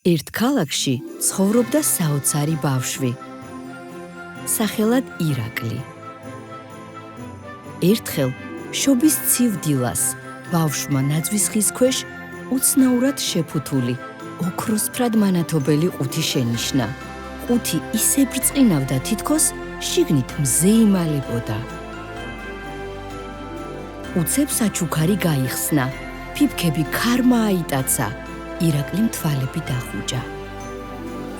ერთ ქალაქში ცხოვრობდა საოცარი ბავშვი, სახელად ირაკლი. ერთხელ შობის ცივ დილას ბავშვმა ნაძვის ხის ქვეშ უცნაურად შეფუთული, ოქროსფრად მანათობელი ყუთი შენიშნა. ყუთი ისე ბრწყინავდა, თითქოს შიგნით მზე იმალებოდა. უცებ საჩუქარი გაიხსნა, ფიფქები ქარმა აიტაცა, ირაკლიმ თვალები დახუჭა.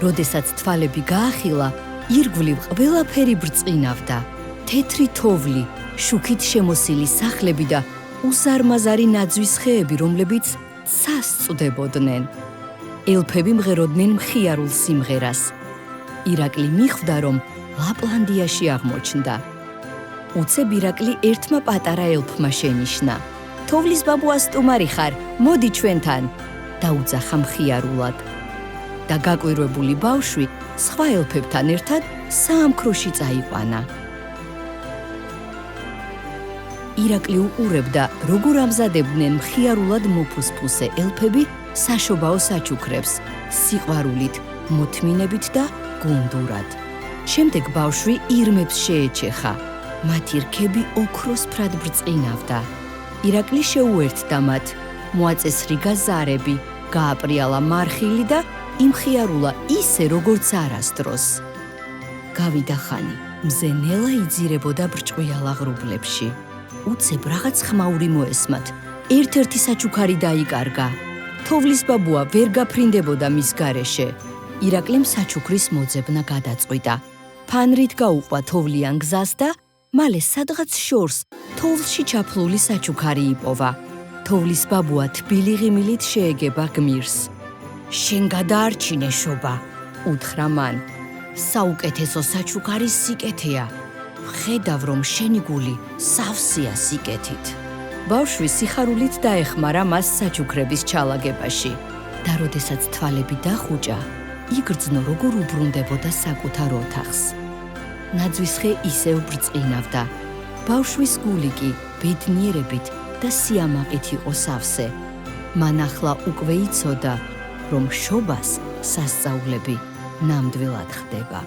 როდესაც თვალები გაახილა, ირგვლივ ყველაფერი ბრწყინავდა. თეთრი თოვლი, შუქით შემოსილი სახლები და უზარმაზარი ნაძვის ხეები, რომლებიც ცას წვდებოდნენ. ელფები მღეროდნენ მხიარულ სიმღერას. ირაკლი მიხვდა, რომ ლაპლანდიაში აღმოჩნდა. უცებ ირაკლი ერთმა პატარა ელფმა შენიშნა. თოვლის ბაბუა სტუმარი ხარ, მოდი ჩვენთან, დაუძახა მხიარულად. და გაკვირვებული ბავშვი სხვა ელფებთან ერთად საამქროში წაიყვანა. ირაკლი უყურებდა, როგორ ამზადებდნენ მხიარულად მოფუსფუსე ელფები საშობაო საჩუქრებს, სიყვარულით, მოთმინებით და გუნდურად. შემდეგ ბავშვი ირმებს შეეჩეხა, მათი რქები ოქროსფრად ბრწყინავდა. ირაკლი შეუერთდა მათ, მოაწესრიგა ზარები, გააპრიალა მარხილი და იმხიარულა ისე, როგორც არასდროს. გავიდა ხანი, მზე ნელა იძირებოდა ბრჭყვიალ აღრუბლებში. უცებ რაღაც ხმაური მოესმათ, ერთ-ერთი საჩუქარი დაიკარგა. თოვლის ბაბუა ვერ გაფრინდებოდა მის გარეშე. ირაკლიმ საჩუქრის მოძებნა გადაწყვიტა. ფანრით გაუყვა თოვლიან გზას და მალე სადღაც შორს თოვლში ჩაფლული საჩუქარი იპოვა. თოვლის ბაბუა თბილი ღიმილით შეეგება გმირს. შენ გადაარჩინე შობა, უთხრა მან. საუკეთესო საჩუქარის სიკეთეა. ხედავ, რომ შენი გული სავსეა სიკეთით. ბავშვი სიხარულით დაეხმარა მას საჩუქრების ჩალაგებაში და როდესაც თვალები დახუჭა, იგრძნო, როგორ უბრუნდებოდა საკუთარ ოთახს. ნაძვის ხე ისევ ბრწყინავდა. ბავშვის გული კი ბედნიერებით და სიამაყით იყო სავსე. მან ახლა უკვე იცოდა, რომ შობას სასწაულები ნამდვილად ხდება.